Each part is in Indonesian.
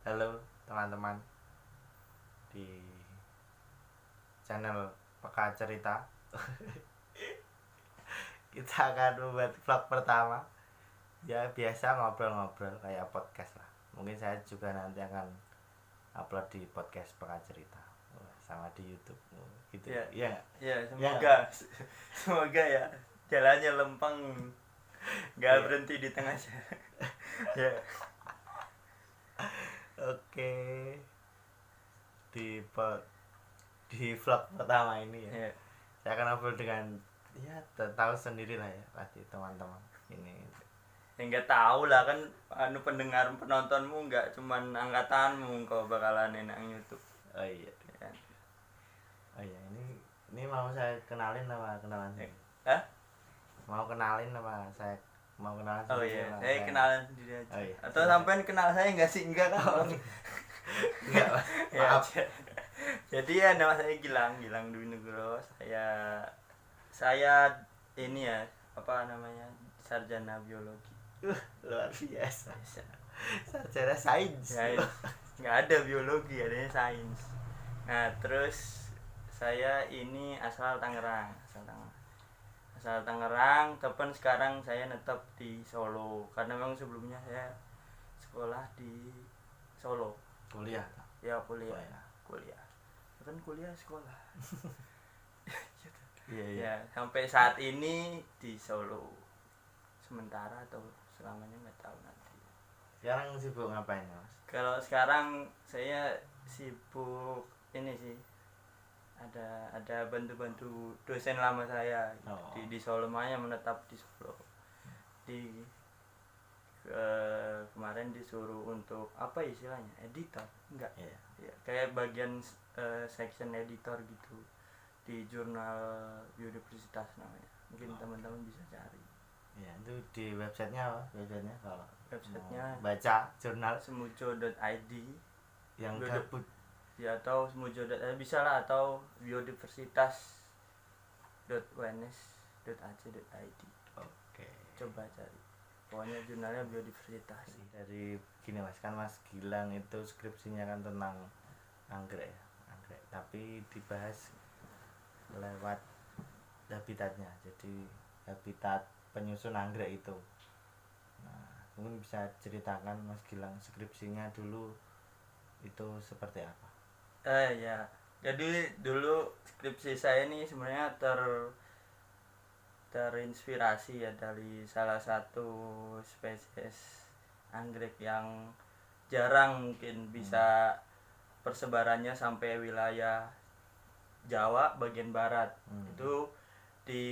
Halo teman-teman di channel Peka Cerita. Kita akan membuat vlog pertama. Ya biasa ngobrol-ngobrol kayak podcast lah. Mungkin saya juga nanti akan upload di podcast Peka Cerita. Sama di YouTube. Gitu. Ya, Iya. ya semoga semoga ya jalannya lempeng, nggak Ya. berhenti di tengah jalan. Ya, Oke. Di vlog pertama ini ya. ya, Saya akan ngobrol dengan tahu sendiri lah ya pasti teman-teman ini. ya nggak tahu lah kan, pendengar penontonmu nggak cuman angkatanmu kau bakalan enak YouTube. Oh iya. Ya kan? Oh iya, ini mau saya kenalin apa kenalan saya? Hah? Mau kenalin apa saya mau kenalan Oh sendiri iya, apa saya kenalan sendiri aja. Oh iya, Atau silakan. sampean kenal saya nggak sih? Enggak kan? Enggak, Mas. Ya, Maaf. jadi ya nama saya Gilang Dwi Nugroho. Saya ini ya, apa namanya, sarjana biologi. Luar biasa. Bisa. Sarjana sains. Sains. Nggak ada biologi, adanya sains. Nah, terus saya ini asal Tangerang. Asal Tangerang, tapi sekarang saya netap di Solo karena memang sebelumnya saya sekolah di Solo. Kuliah. Ya, kuliah. Oh, ya. Kan kuliah sekolah. Iya, iya. Ya, sampai saat ini di Solo. Sementara atau selamanya nggak tahu nanti. Sekarang sibuk ngapain, Mas? Kalau sekarang saya sibuk ini sih, ada bantu dosen lama saya Oh. di Solo, Maya menetap di Solo. Kemarin disuruh untuk apa istilahnya, editor enggak Iya. ya, kayak bagian section editor gitu di jurnal universitas namanya, mungkin teman-teman bisa cari. Iya, itu di websitenya apa? Websitenya kalau Websitenya mau baca jurnal semujo.id yang Bio- gabut. ya, atau semujo.id bisa lah, atau biodiversitas.uns.ac.id. Oke. Coba cari, pokoknya jurnalnya biodiversitas. Dari gini Mas, kan Mas Gilang itu skripsinya kan tentang anggrek ya, anggrek, tapi dibahas lewat habitatnya, jadi habitat penyusun anggrek itu. Nah, mungkin bisa ceritakan Mas Gilang skripsinya dulu itu seperti apa? Ya, jadi dulu skripsi saya ini sebenarnya terinspirasi ya dari salah satu spesies anggrek yang jarang mungkin bisa persebarannya sampai wilayah Jawa bagian barat. Itu di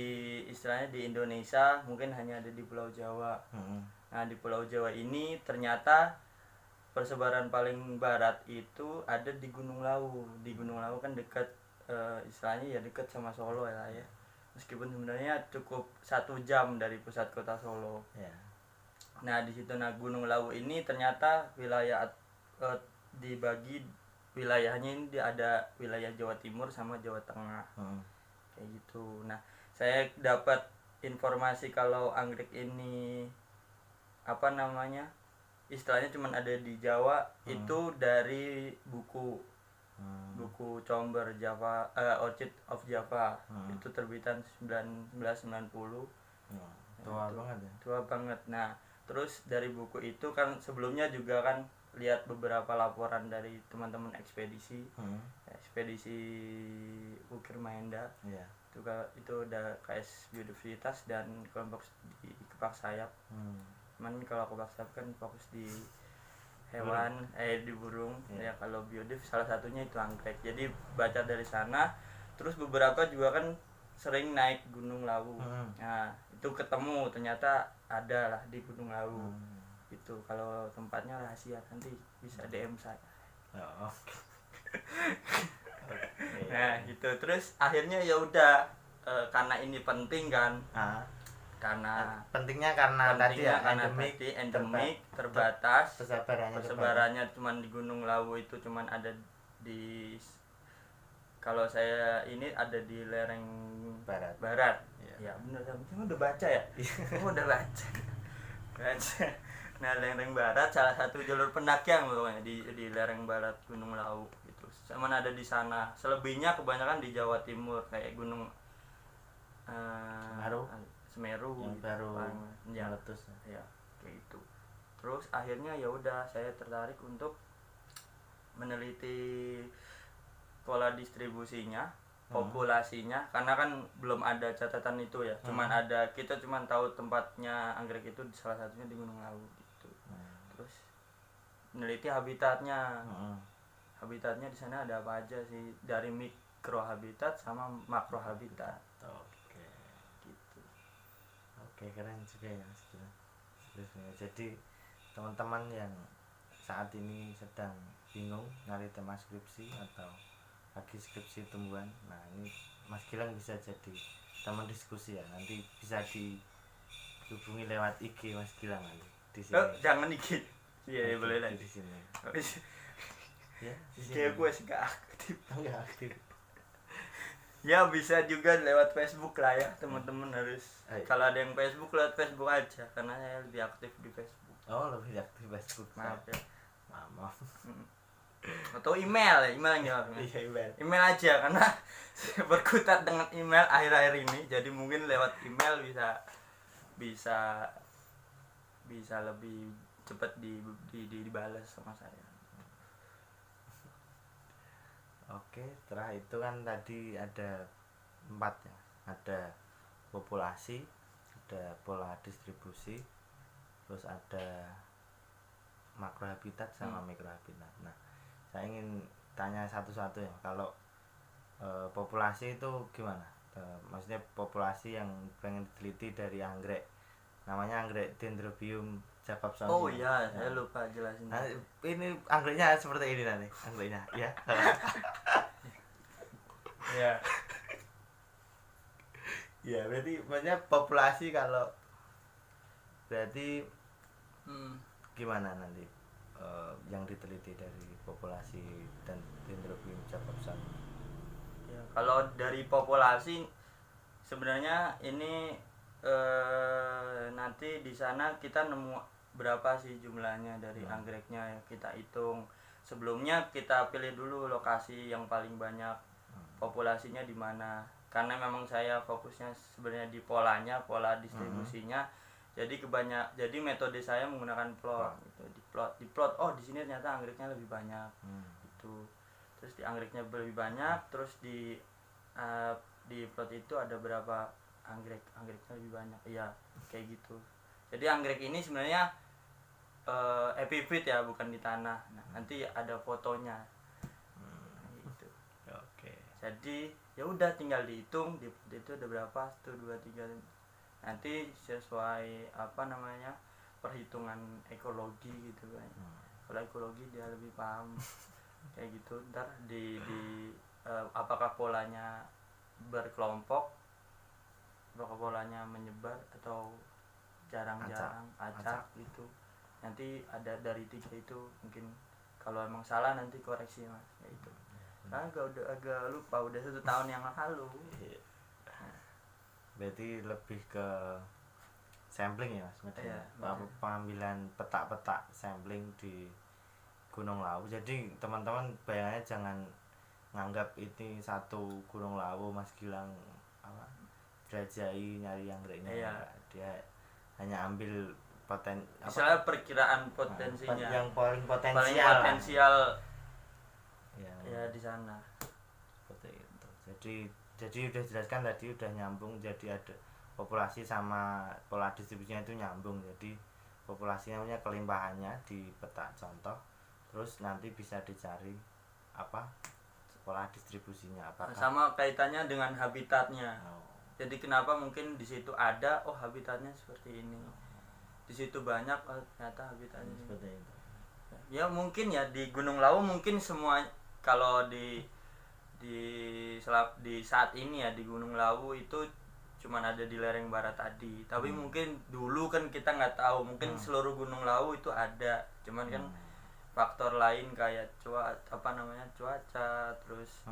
istilahnya di Indonesia mungkin hanya ada di Pulau Jawa. Nah, di Pulau Jawa ini ternyata persebaran paling barat itu ada di Gunung Lawu. Di Gunung Lawu kan dekat, istilahnya ya dekat sama Solo ya. Meskipun sebenarnya cukup 1 jam dari pusat kota Solo. Ya. Nah, di situ Gunung Lawu ini ternyata wilayah, dibagi wilayahnya ini ada wilayah Jawa Timur sama Jawa Tengah. Kayak gitu. Nah, saya dapat informasi kalau anggrek ini apa namanya, istilahnya cuma ada di Jawa, itu dari buku Comber Java, Orchid of Java. Itu terbitan 1990. Tua banget ya. Tua banget. Nah, terus dari buku itu kan sebelumnya juga kan lihat beberapa laporan dari teman-teman ekspedisi Ukir Maenda. Iya. Itu udah KS Biodiversitas dan kelompok di Kepak Sayap. Cuman kalau Kepak Sayap kan fokus di hewan, di burung. Ya, kalau biodiv salah satunya itu anggrek. Jadi baca dari sana, terus beberapa juga kan sering naik Gunung Lawu. Nah, itu ketemu ternyata ada lah di Gunung Lawu. Itu kalau tempatnya rahasia, nanti bisa DM saya. Oke. Nah, gitu. Terus akhirnya ya udah, karena ini penting kan. Karena Pentingnya karena tadi ya endemik, terbatas, persebarannya cuma di Gunung Lawu itu cuma ada di, kalau saya ini ada di lereng barat. Ya benar, kamu udah baca ya? Kamu udah baca. Nah, lereng barat salah satu jalur pendakian pokoknya di lereng barat Gunung Lawu gitu. Cuman ada di sana. Selebihnya kebanyakan di Jawa Timur kayak Gunung Semeru. Semeru yang gitu. baru Ya, meletus. ya kayak gitu. Terus akhirnya ya udah saya tertarik untuk meneliti pola distribusinya, populasinya, karena kan belum ada catatan itu ya. Kita cuman tahu tempatnya anggrek itu salah satunya di Gunung Lawu gitu. Terus meneliti habitatnya. Habitatnya di sana ada apa aja sih, dari mikro habitat sama makro habitat. Oke. Gitu. Oke, keren juga ya Mas Gilang. Jadi teman-teman yang saat ini sedang bingung nyari tema skripsi atau lagi skripsi tumbuhan, nah ini Mas Gilang bisa jadi teman diskusi ya. Nanti bisa dihubungi lewat IG Mas Gilang nanti di sini. Jangan dikit. Iya, boleh lah di sini. Ya, IG gue sih gak aktif. Enggak aktif. Ya bisa juga lewat Facebook lah ya, teman-teman harus. Ayo. Kalau ada yang Facebook, lewat Facebook aja, karena saya lebih aktif di Facebook. Oh, lebih aktif Facebook. Maaf ya. Maaf. Atau email yang jawab. Iya, email. Email aja, karena saya berkutat dengan email akhir-akhir ini, jadi mungkin lewat email bisa lebih cepat dibalas sama saya. Oke, setelah itu kan tadi ada 4 ya. Ada populasi, ada pola distribusi, terus ada makro habitat sama mikro habitat. Nah, saya ingin tanya satu-satu ya. Kalau populasi itu gimana? Maksudnya populasi yang pengen diteliti dari anggrek. Namanya anggrek Dendrobium Jacobsoni. Oh iya, saya lupa jelasin. Nah, ini anggreknya seperti ini nanti, anggreknya, ya. Ya. Ya, berarti maksudnya populasi kalau berarti gimana nanti yang diteliti dari populasi dan Dendrobium Jacobsoni? Ya, kalau dari populasi sebenarnya ini nanti di sana kita nemu berapa sih jumlahnya dari anggreknya ya, kita hitung. Sebelumnya kita pilih dulu lokasi yang paling banyak populasinya di mana, karena memang saya fokusnya sebenarnya di pola distribusinya. Jadi metode saya menggunakan plot gitu. Di plot oh di sini ternyata anggreknya lebih banyak gitu. Terus di anggreknya lebih banyak, terus di plot itu ada berapa anggreknya lebih banyak ya, kayak gitu. Jadi anggrek ini sebenarnya epifit ya, bukan di tanah. Nah, nanti ada fotonya gitu. Oke. Jadi ya udah tinggal dihitung di plot itu ada berapa, 1 2 3. Nanti sesuai perhitungan ekologi gitu kan. Kalau ekologi dia lebih paham kayak gitu. Ntar di apakah polanya berkelompok, apakah polanya menyebar atau jarang-jarang acak gitu. Nanti ada dari 3 itu, mungkin kalau emang salah nanti koreksi mas kayak itu. Karena agak lupa, udah 1 tahun yang lalu. Berarti lebih ke sampling ya mas, Iya, pengambilan peta-peta sampling di Gunung Lawu. Jadi teman-teman bayangannya jangan nganggap ini satu Gunung Lawu Mas Gilang jelajahi nyari anggreknya. Iya. Dia hanya ambil misalnya perkiraan potensinya yang paling paling potensial ya di sana. Seperti itu. Jadi udah jelaskan tadi, udah nyambung. Jadi ada populasi sama pola distribusinya itu nyambung. Jadi populasinya punya kelimpahannya di peta contoh, terus nanti bisa dicari pola distribusinya apakah sama kaitannya dengan habitatnya. Jadi kenapa mungkin di situ ada habitatnya seperti ini, di situ banyak ternyata habitatnya seperti itu. Ya mungkin ya di Gunung Lawu mungkin semua, kalau di saat ini ya di Gunung Lawu itu cuman ada di lereng barat tadi. Tapi mungkin dulu kan kita nggak tahu, mungkin seluruh Gunung Lawu itu ada, cuman kan faktor lain kayak cuaca, terus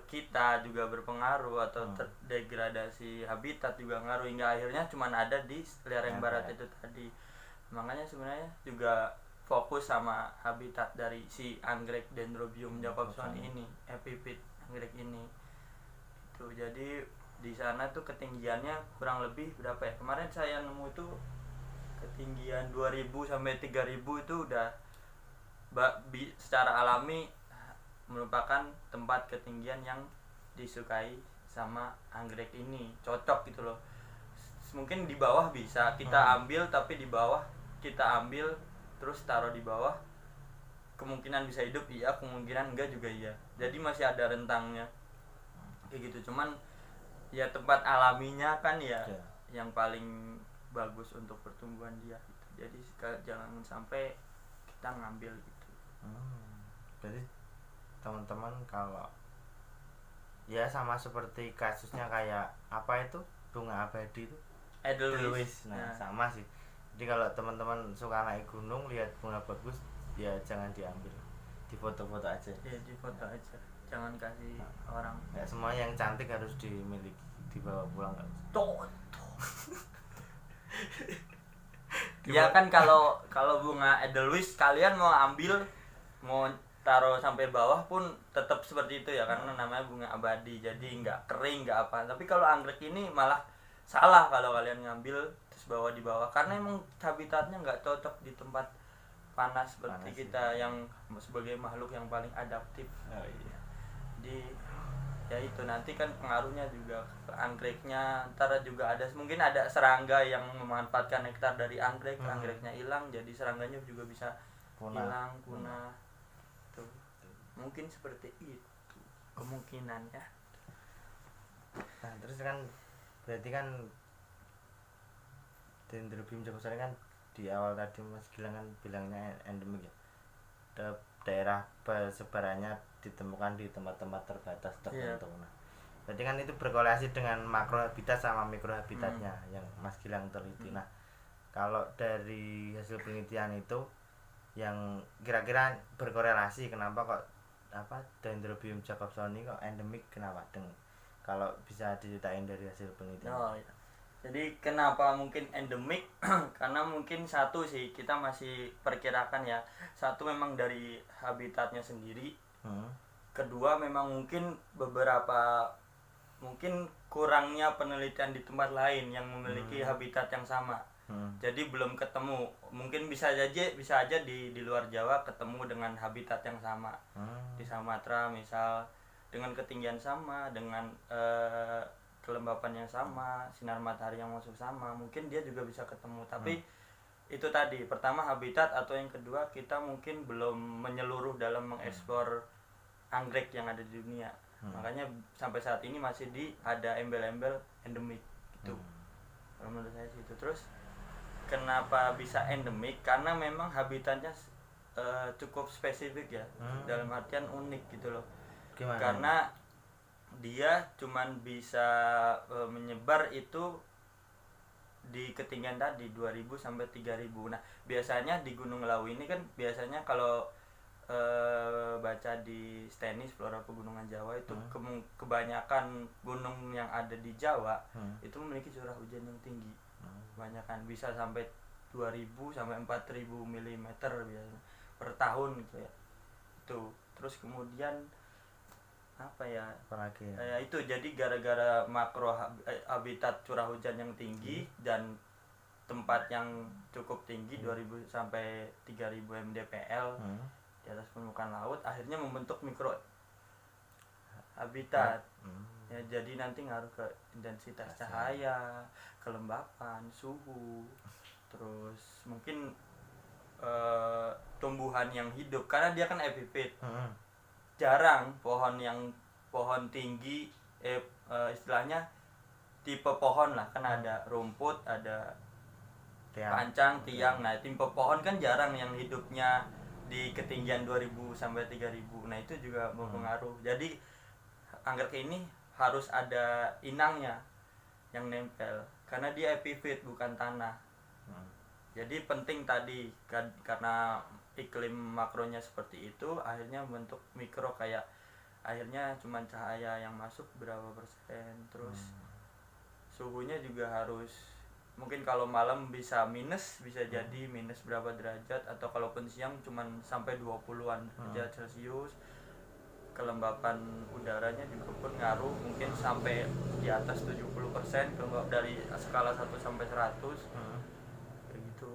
kita juga berpengaruh, atau degradasi habitat juga ngaruh, hingga akhirnya cuman ada di lereng barat itu tadi. Makanya sebenarnya juga fokus sama habitat dari si anggrek Dendrobium jacobsoni ini, epiphyt anggrek ini. Itu jadi di sana tuh ketinggiannya kurang lebih berapa ya? Kemarin saya nemu itu ketinggian 2000 sampai 3000 itu udah secara alami merupakan tempat ketinggian yang disukai sama anggrek ini, cocok gitu loh. Mungkin di bawah bisa kita ambil, tapi di bawah kita ambil terus taruh di bawah, kemungkinan bisa hidup iya, kemungkinan enggak juga iya. Jadi masih ada rentangnya kayak gitu. Cuman ya tempat alaminya kan ya yang paling bagus untuk pertumbuhan dia gitu. Jadi jangan sampai kita ngambil gitu. Jadi teman-teman kalau ya sama seperti kasusnya kayak apa itu bunga abadi itu Edelweiss. Nah, sama sih. Jadi kalau teman-teman suka naik gunung lihat bunga bagus ya jangan diambil, difoto-foto aja. Ya difoto aja, jangan kasih orang. Ya semua yang cantik harus dimiliki, dibawa pulang nggak usah. Ya kan kalau bunga Edelweiss kalian mau ambil, mau taruh sampai bawah pun tetap seperti itu ya, karena namanya bunga abadi, jadi nggak kering nggak apa. Tapi kalau anggrek ini malah salah kalau kalian ngambil terus bawa di bawah, karena emang habitatnya nggak cocok di tempat panas seperti kita yang sebagai makhluk yang paling adaptif. Iya. Jadi ya itu nanti kan pengaruhnya juga ke anggreknya. Ntar juga ada mungkin ada serangga yang memanfaatkan nektar dari anggrek, anggreknya hilang, jadi serangganya juga bisa hilang, punah. Tuh. Mungkin seperti itu kemungkinannya. Nah, terus kan berarti kan Dendrobium jacobsoni kan di awal tadi Mas Gilang kan bilangnya endemik ya. Daerah persebarannya ditemukan di tempat-tempat terbatas tertentu. Nah, berarti kan itu berkorelasi dengan makrohabitat sama mikrohabitatnya yang Mas Gilang teliti. Nah, kalau dari hasil penelitian itu yang kira-kira berkorelasi, kenapa kok Dendrobium jacobsoni kok endemik, kenapa? Kalau bisa diceritain dari hasil penelitian. Oh iya. Jadi kenapa mungkin endemik? Karena mungkin satu sih kita masih perkirakan ya, satu memang dari habitatnya sendiri. Kedua memang mungkin beberapa mungkin kurangnya penelitian di tempat lain yang memiliki habitat yang sama. Jadi belum ketemu. Mungkin bisa aja di luar Jawa ketemu dengan habitat yang sama. Di Sumatera misal dengan ketinggian sama, dengan kelembapan yang sama, sinar matahari yang masuk sama, mungkin dia juga bisa ketemu. Tapi itu tadi, pertama habitat, atau yang kedua kita mungkin belum menyeluruh dalam mengeksplor anggrek yang ada di dunia. Makanya sampai saat ini masih ada embel-embel endemik gitu. Kalau menurut saya sih itu. Terus kenapa bisa endemik? Karena memang habitatnya cukup spesifik ya, dalam artian unik gitu loh. Gimana? Karena dia cuman bisa menyebar itu di ketinggian tadi 2000 sampai 3000. Nah, biasanya di Gunung Lawu ini kan biasanya kalau baca di Stenis Flora Pegunungan Jawa itu kebanyakan gunung yang ada di Jawa itu memiliki curah hujan yang tinggi. Kebanyakan bisa sampai 2000 sampai 4000 mm biasanya per tahun gitu ya. Itu. Terus kemudian apa ya? Apalagi ya? Ya itu, jadi gara-gara makro habitat curah hujan yang tinggi dan tempat yang cukup tinggi 2000 sampai 3000 mdpl di atas permukaan laut, akhirnya membentuk mikro habitat. Ya, jadi nanti ngaruh ke intensitas cahaya, kelembapan, suhu, terus mungkin tumbuhan yang hidup, karena dia kan epifit. Jarang pohon tinggi, istilahnya tipe pohon lah, kan ada rumput, ada pancang, tiang. Nah, tipe pohon kan jarang yang hidupnya di ketinggian 2000 sampai 3000. Nah, itu juga berpengaruh. Jadi anggrek ini harus ada inangnya yang nempel, karena dia epifit bukan tanah. Jadi penting tadi karena iklim makronya seperti itu, akhirnya membentuk mikro, kayak akhirnya cuma cahaya yang masuk berapa persen, terus suhunya juga harus mungkin kalau malam bisa minus, bisa jadi minus berapa derajat, atau kalaupun siang cuman sampai 20-an derajat Celcius. Kelembapan udaranya juga pun ngaruh, mungkin sampai di atas 70% kelembab dari skala 1 sampai 100. Kayak gitu.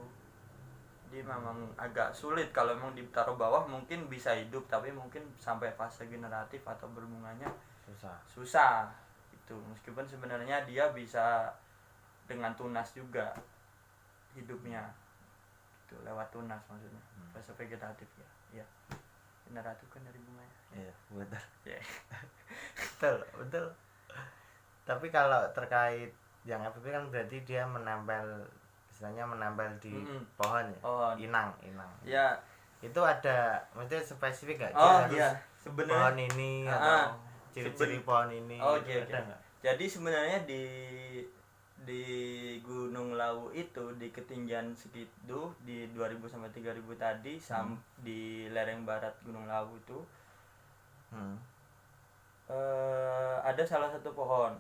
Jadi memang agak sulit kalau memang ditaruh bawah, mungkin bisa hidup, tapi mungkin sampai fase generatif atau berbunganya susah itu. Meskipun sebenarnya dia bisa dengan tunas juga hidupnya, itu lewat tunas maksudnya. Fase vegetatif ya generatif kan dari bunganya. Iya, betul. Yeah. betul. Tapi kalau terkait yang FPP kan berarti dia menempel, istilahnya menempel di pohon ya. Inang. Ya. Itu ada maksudnya spesifik nggak? Iya. Sebenarnya pohon ini atau ciri-ciri pohon ini. Okay. Jadi sebenarnya di Gunung Lawu itu di ketinggian segitu di 2000 sampai 3000 tadi di lereng barat Gunung Lawu itu ada salah satu pohon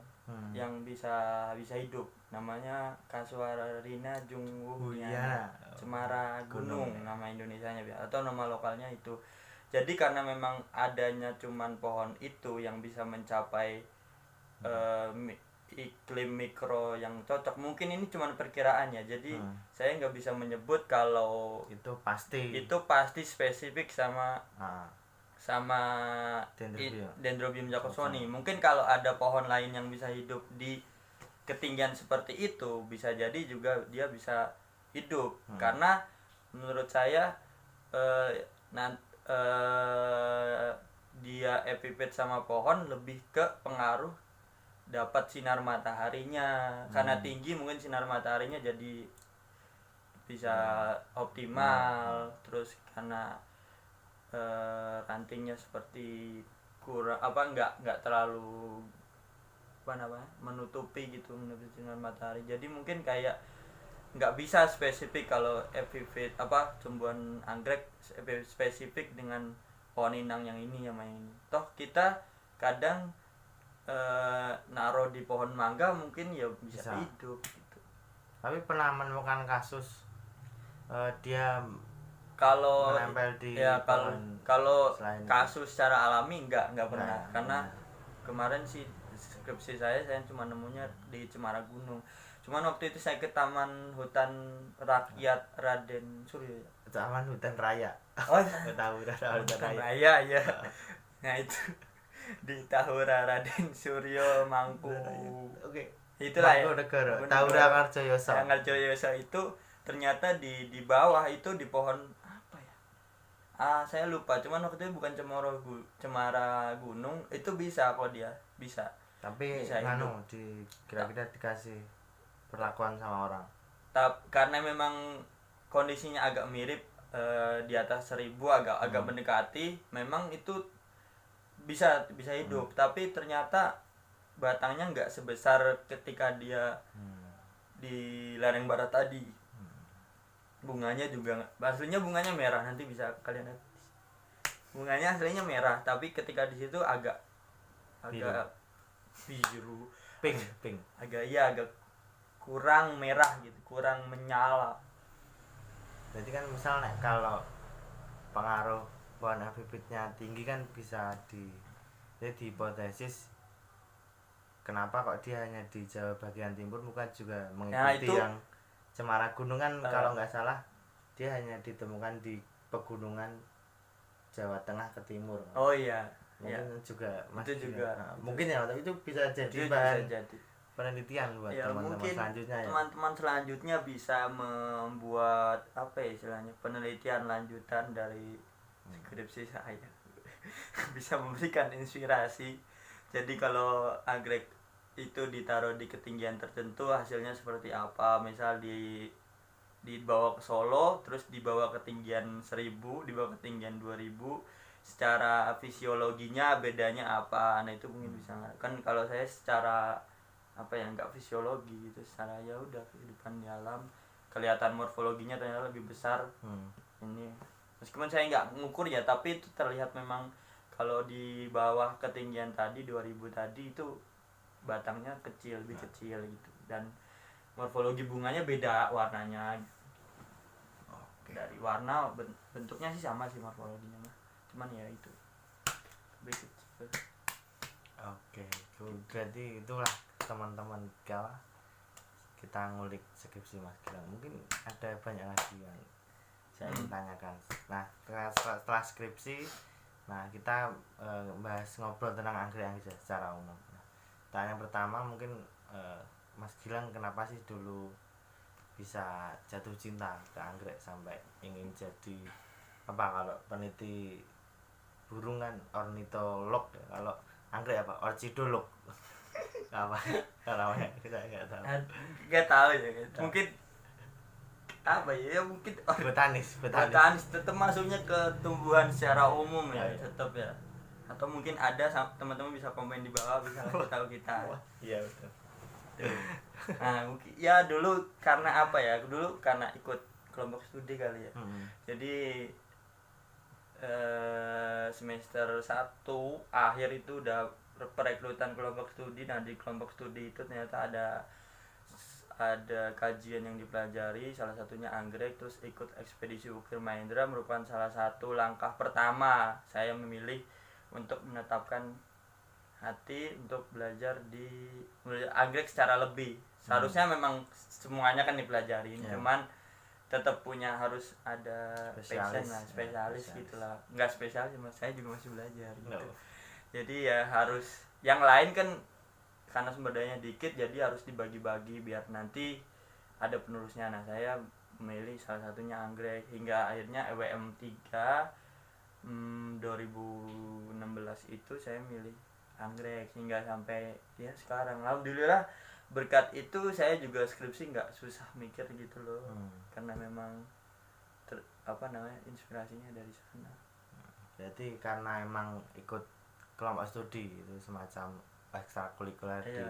yang bisa hidup, namanya Casuarina jungwuhiana, cemara gunung nama Indonesianya atau nama lokalnya itu. Jadi karena memang adanya cuman pohon itu yang bisa mencapai iklim mikro yang cocok, mungkin ini cuma perkiraannya, jadi saya nggak bisa menyebut kalau itu pasti spesifik sama Dendrobium jacobsoni. Mungkin kalau ada pohon lain yang bisa hidup di ketinggian seperti itu, bisa jadi juga dia bisa hidup. Karena menurut saya dia epipet sama pohon lebih ke pengaruh dapat sinar mataharinya, karena tinggi mungkin sinar mataharinya jadi bisa optimal. Terus karena rantingnya seperti kurang nggak terlalu menutupi sinar matahari, jadi mungkin kayak nggak bisa spesifik kalau epipet tumbuhan anggrek spesifik dengan pohon inang yang ini sama ini. Toh kita kadang naruh di pohon mangga mungkin ya bisa hidup gitu. Tapi pernah menemukan kasus dia kalau menempel di kalau kasus secara alami nggak pernah. Karena kemarin sih skripsi saya cuma nemunya di Cemara Gunung. Cuman waktu itu saya ke Taman Hutan Rakyat Raden Suryo. Taman Hutan Raya. Tahu Hutan Raya ya. Nah itu di Tahura Raden Suryo Mangku. Oke. Itulah ya. Tahura Karjoyoso. Karjoyoso itu ternyata di bawah itu di pohon apa ya? Saya lupa. Cuman waktu itu bukan cemara gunung, itu bisa kok dia. Bisa. Tapi kira-kira dikasih perlakuan sama orang. Karena memang kondisinya agak mirip di atas 1000 agak mendekati, memang itu bisa hidup. Tapi ternyata batangnya nggak sebesar ketika dia di lereng barat tadi. Bunganya juga aslinya bunganya merah, nanti bisa kalian lihat. Bunganya aslinya merah, tapi ketika di situ agak biru, pink. agak kurang merah gitu, kurang menyala. Berarti kan misalnya kalau pengaruh pohon epipitnya tinggi kan bisa jadi hipotesis kenapa kok dia hanya di Jawa bagian timur, bukan juga mengikuti yang Cemara Gunung kan. Kalau nggak salah dia hanya ditemukan di pegunungan Jawa Tengah ke timur. Oh iya. Mungkin juga itu juga mungkin ya, tapi itu bisa jadi bahan penelitian buat teman-teman selanjutnya ya. Teman-teman selanjutnya bisa membuat istilahnya penelitian lanjutan dari skripsi saya. Bisa memberikan inspirasi. Jadi kalau anggrek itu ditaruh di ketinggian tertentu hasilnya seperti apa, misal dibawa ke Solo terus dibawa ketinggian 1000, dibawa ketinggian 2000, secara fisiologinya bedanya apa. Nah itu mungkin bisa kan. Kalau saya secara nggak fisiologi gitu, secara ya udah kehidupan di alam, kelihatan morfologinya ternyata lebih besar. Ini meskipun saya nggak ngukur ya, tapi itu terlihat memang kalau di bawah ketinggian tadi 2000 tadi itu batangnya lebih kecil gitu. Dan morfologi bunganya beda warnanya. Oke. Dari warna bentuknya sih sama sih morfologinya mah, cuman ya itu basic. Oke, berarti itulah teman-teman kalau kita ngulik skripsi Mas Gilang. Mungkin ada banyak lagi yang saya ingin tanyakan. Nah, setelah skripsi, nah kita bahas ngobrol tentang anggrek aja secara umum. Nah, tanya pertama mungkin Mas Gilang kenapa sih dulu bisa jatuh cinta ke anggrek sampai ingin jadi apa, kalau peneliti burung kan ornitolog ya, kalau anggrek apa, orchidolog. Apa namanya kita nggak tahu. Nggak tahu ya, mungkin apa ya, mungkin botanis tetap masuknya ke tumbuhan secara umum ya, tetap ya. Atau mungkin ada teman-teman bisa komen di bawah, bisa kasih tahu kita. Iya betul. Nah mungkin ya dulu karena apa ya, dulu karena ikut kelompok studi kali ya. Jadi semester 1 akhir itu udah perekrutan kelompok studi. Nah di kelompok studi itu ternyata ada kajian yang dipelajari, salah satunya anggrek. Terus ikut ekspedisi Ukir Mahendra merupakan salah satu langkah pertama saya memilih untuk menetapkan hati untuk belajar di anggrek secara lebih. Seharusnya memang semuanya kan dipelajari, cuman tetap punya harus ada passion lah, spesialis gitulah. Enggak spesialis, saya juga masih belajar gitu. Jadi ya harus yang lain kan, karena sumber dayanya dikit jadi harus dibagi-bagi biar nanti ada penerusnya. Nah saya memilih salah satunya anggrek, hingga akhirnya EWM 3 2016 itu saya milih anggrek hingga sampai ya sekarang. Alhamdulillah berkat itu saya juga skripsi nggak susah mikir gitu loh. Karena memang inspirasinya dari sana. Berarti karena emang ikut kelompok studi itu semacam ekstrakurikuler di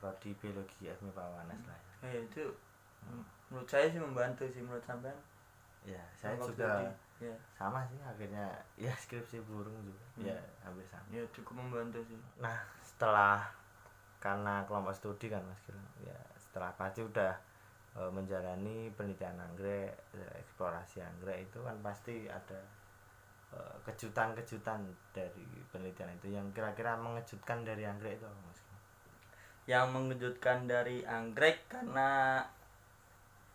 prodi biologi FMI Pawanes lah ya. Itu menurut saya sih membantu sih. Menurut sampean? Ya saya juga sama sih akhirnya ya, skripsi burung juga ya hampir sama. Ya cukup membantu sih. Nah setelah karena kelompok studi kan Mas Gilang ya, setelah pasti udah menjalani penelitian anggrek, eksplorasi anggrek, itu kan pasti ada kejutan-kejutan dari penelitian itu. Yang kira-kira mengejutkan dari anggrek itu Mas? Yang mengejutkan dari anggrek karena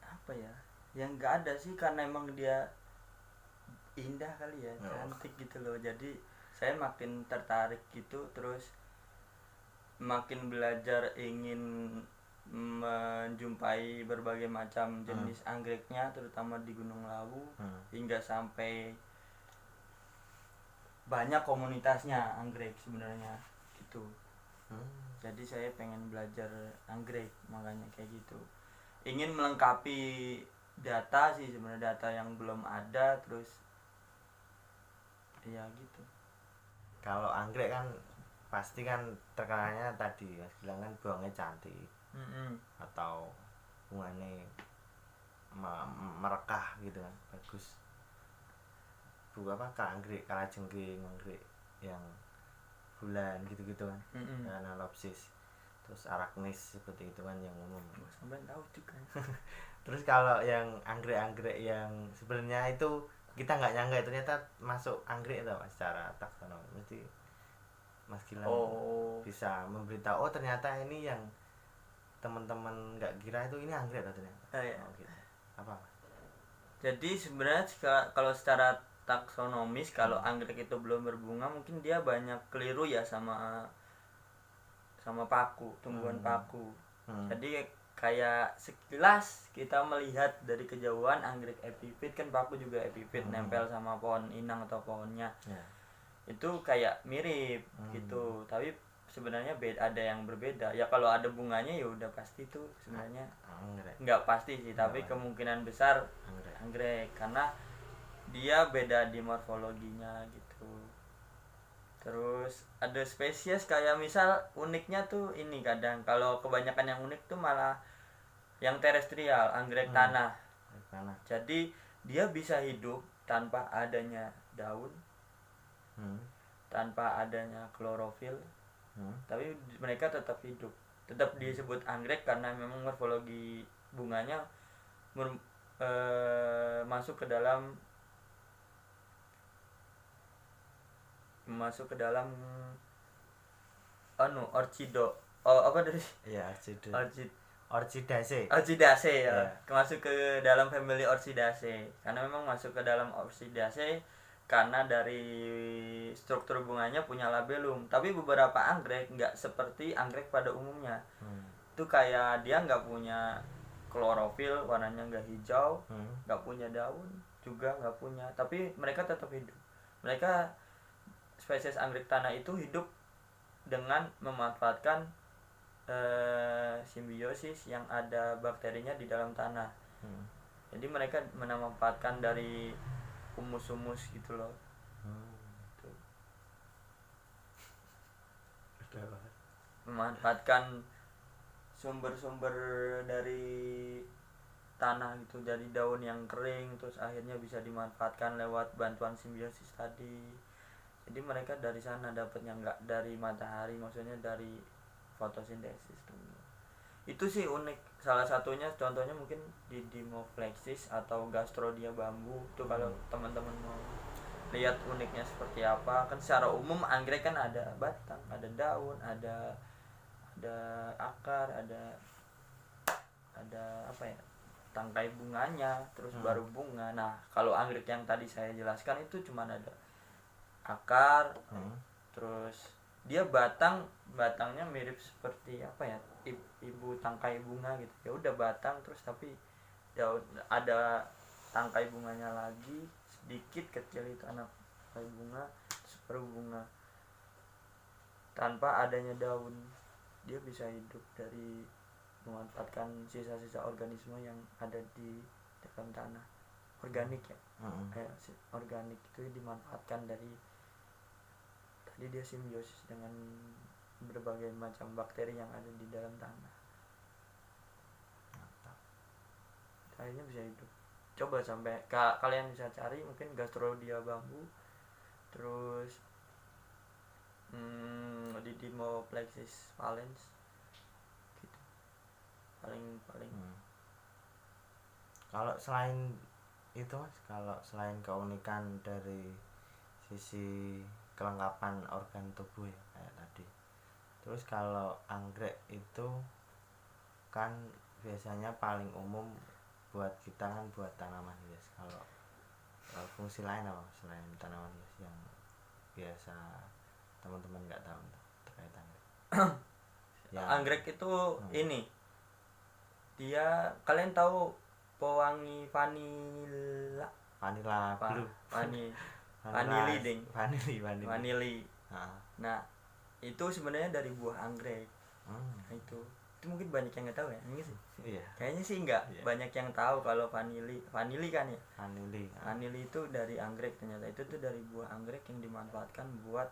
apa ya, yang nggak ada sih, karena emang dia indah kali ya, cantik gitu loh. Jadi saya makin tertarik gitu, terus makin belajar, ingin menjumpai berbagai macam jenis anggreknya, terutama di Gunung Lawu, hingga sampai banyak komunitasnya anggrek sebenarnya gitu. Jadi saya pengen belajar anggrek, makanya kayak gitu. Ingin melengkapi data sih sebenarnya, data yang belum ada, terus ya gitu. Kalau anggrek kan pasti kan terkenalnya tadi ya, bilang kan buangnya cantik, atau bunganya merekah gitu kan, bagus. Apa anggrek kalajengking, anggrek yang bulan gitu-gitu kan, analopsis, terus arachnis seperti itu kan yang umum. Sampai tahu juga. Terus kalau yang anggrek-anggrek yang sebenarnya itu kita nggak nyangka ternyata masuk anggrek itu Mas, secara taksonomi. Mesti Mas Gilang bisa memberitahu, ternyata ini yang teman-teman nggak kira itu ini anggrek ternyata. Gitu. Apa Mas? Jadi sebenarnya kalau secara taksonomis, kalau anggrek itu belum berbunga, mungkin dia banyak keliru ya sama paku, tumbuhan paku. Jadi kayak sekilas kita melihat dari kejauhan anggrek epifit, kan paku juga epifit, nempel sama pohon inang atau pohonnya. Itu kayak mirip gitu, tapi sebenarnya ada yang berbeda. Ya kalau ada bunganya ya udah pasti itu sebenarnya nggak pasti sih, tapi kemungkinan besar anggrek karena dia beda di morfologinya gitu. Terus ada spesies kayak misal uniknya tuh ini, kadang kalau kebanyakan yang unik tuh malah yang terestrial, anggrek tanah. Jadi dia bisa hidup tanpa adanya daun, tanpa adanya klorofil, tapi mereka tetap hidup. tetap disebut anggrek karena memang morfologi bunganya masuk ke dalam orchido, apa dari Iya, orchid orchid Orchidaceae. Orchidaceae ya. Iya. Masuk ke dalam family Orchidaceae. Karena memang masuk ke dalam Orchidaceae karena dari struktur bunganya punya labellum. Tapi beberapa anggrek nggak seperti anggrek pada umumnya. Itu kayak dia nggak punya klorofil, warnanya nggak hijau, nggak punya daun juga nggak punya. Tapi mereka tetap hidup. Mereka spesies anggrek tanah itu hidup dengan memanfaatkan simbiosis yang ada bakterinya di dalam tanah. Jadi mereka memanfaatkan dari humus-humus gitu loh. Tuh. Memanfaatkan sumber-sumber dari tanah gitu, dari daun yang kering terus akhirnya bisa dimanfaatkan lewat bantuan simbiosis tadi. Jadi mereka dari sana dapatnya, nggak dari matahari, maksudnya dari fotosintesis tuh. Itu sih unik. Salah satunya contohnya mungkin di Dimophlexis atau Gastrodia bambu. Itu kalau teman-teman mau lihat uniknya seperti apa, kan secara umum anggrek kan ada batang, ada daun, ada akar, ada apa ya, tangkai bunganya, terus baru bunga. Nah kalau anggrek yang tadi saya jelaskan itu cuma ada akar, terus dia batangnya mirip seperti apa ya, ibu tangkai bunga gitu. Ya udah batang terus tapi daun, ada tangkai bunganya lagi sedikit kecil, itu anak tangkai bunga, terus baru bunga. Tanpa adanya daun dia bisa hidup dari memanfaatkan sisa-sisa organisme yang ada di dalam tanah, organik ya. Organik itu dimanfaatkan dari tadi, dia simbiosis dengan berbagai macam bakteri yang ada di dalam tanah. Akhirnya bisa hidup. Coba sampai kalian bisa cari mungkin Gastrodia bambu, terus di Dimophlexis valens gitu. Paling Kalau selain itu Mas, kalau selain keunikan dari sisi kelengkapan organ tubuh ya kayak tadi, terus kalau anggrek itu kan biasanya paling umum buat kita kan buat tanaman hias. Kalau fungsi lain apa selain tanaman hias yang biasa teman-teman nggak tahu terkait anggrek? Anggrek itu ini, dia, kalian tahu pewangi vanila blue, vanili. Nah itu sebenarnya dari buah anggrek. Itu mungkin banyak yang nggak tahu ya, ini sih. Iya. Kayaknya sih nggak banyak yang tahu kalau vanili kan ya. Vanili itu dari anggrek, ternyata itu tuh dari buah anggrek yang dimanfaatkan buat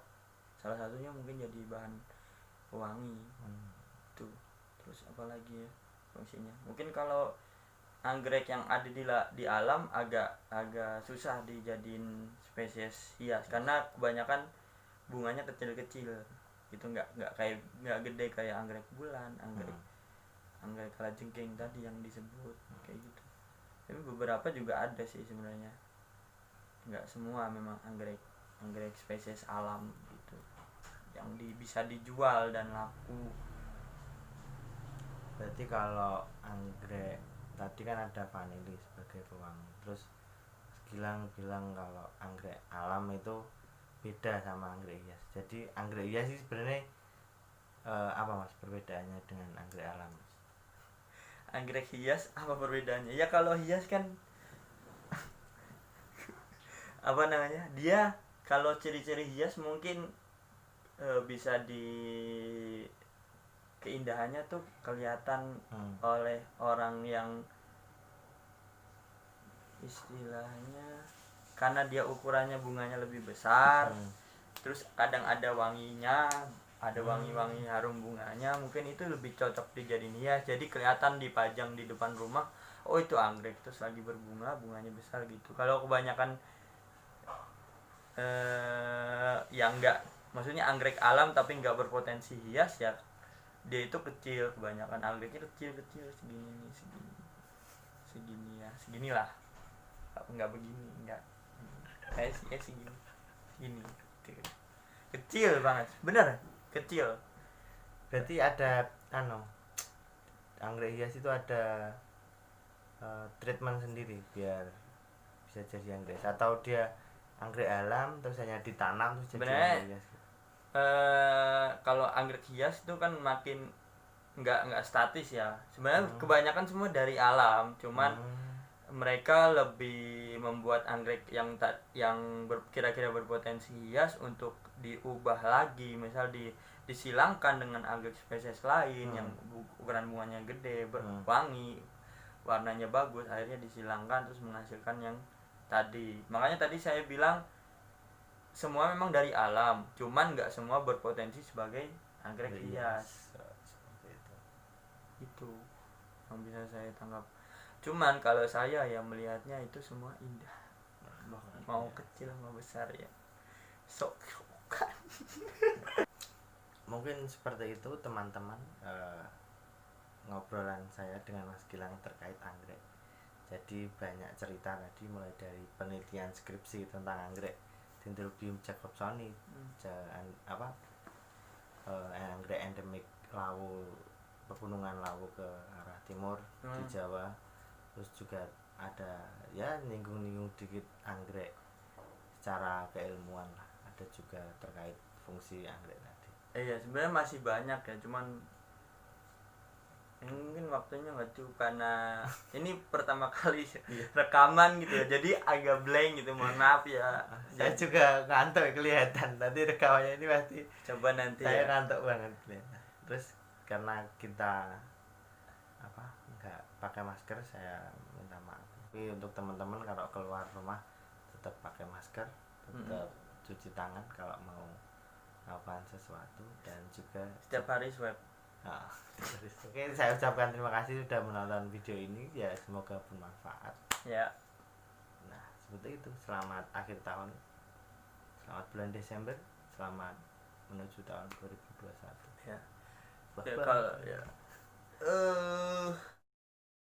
salah satunya mungkin jadi bahan pewangi. Tuh. Terus apa lagi ya fungsinya? Mungkin kalau anggrek yang ada di alam agak susah dijadiin spesies hias karena kebanyakan bunganya kecil-kecil gitu, nggak gede kayak anggrek bulan, anggrek kalajengking tadi yang disebut kayak gitu. Tapi beberapa juga ada sih sebenarnya, nggak semua memang anggrek spesies alam gitu yang bisa dijual dan laku. Berarti kalau anggrek tadi kan ada vanili sebagai pewangi, terus Gilang bilang kalau anggrek alam itu beda sama anggrek hias. Jadi anggrek hias sih sebenarnya apa Mas perbedaannya dengan anggrek alam Mas? Anggrek hias apa perbedaannya? Ya kalau hias kan apa namanya, dia kalau ciri-ciri hias mungkin bisa keindahannya tuh kelihatan oleh orang yang istilahnya karena dia ukurannya bunganya lebih besar, terus kadang ada wanginya, ada wangi-wangi harum bunganya, mungkin itu lebih cocok dijadiin hias. Jadi kelihatan dipajang di depan rumah, oh itu anggrek terus lagi berbunga, bunganya besar gitu. Kalau kebanyakan yang enggak, maksudnya anggrek alam tapi nggak berpotensi hias ya, dia itu kecil, kebanyakan anggreknya kecil segini ya, seginilah, nggak begini, nggak kayak sih ya, segini kecil banget, bener kecil. Berarti ada anggrek hias itu ada treatment sendiri biar bisa jadi anggrek, atau dia anggrek alam terus hanya ditanam terus jadi Sebenarnya anggrek hias? kalau anggrek hias itu kan makin nggak statis ya sebenarnya. Kebanyakan semua dari alam, cuman mereka lebih membuat anggrek yang kira-kira berpotensi hias untuk diubah lagi, misal disilangkan dengan anggrek spesies lain yang ukuran bunganya gede, wangi, warnanya bagus, akhirnya disilangkan terus menghasilkan yang tadi. Makanya tadi saya bilang semua memang dari alam, cuman nggak semua berpotensi sebagai anggrek hias. Seperti Itu yang bisa saya tangkap. Cuman kalau saya ya melihatnya itu semua indah, mau kecil mau besar ya sok kan. Mungkin seperti itu teman-teman, ngobrolan saya dengan Mas Gilang terkait anggrek. Jadi banyak cerita tadi, mulai dari penelitian skripsi tentang anggrek Dendrobium jacobsoni, anggrek endemik Lawu, pegunungan Lawu ke arah timur di Jawa. Terus juga ada ya nyinggung-nyinggung dikit anggrek secara keilmuan lah, ada juga terkait fungsi anggrek tadi. Iya sebenarnya masih banyak ya, cuman mungkin waktunya nggak cukup karena ini pertama kali rekaman gitu ya, jadi agak blank gitu, mohon maaf ya. Saya juga ngantuk kelihatan, nanti rekamannya ini pasti Coba nanti saya ya. ngantuk banget. Terus karena kita nggak pakai masker, saya minta maaf. Tapi untuk teman-teman kalau keluar rumah tetap pakai masker, tetap cuci tangan kalau mau melakukan sesuatu, dan juga Setiap hari swab. Oke, saya ucapkan terima kasih sudah menonton video ini ya, semoga bermanfaat Ya. Nah seperti itu, selamat akhir tahun, selamat bulan Desember, selamat menuju tahun 2021 Ya. Bye-bye. Kalau ya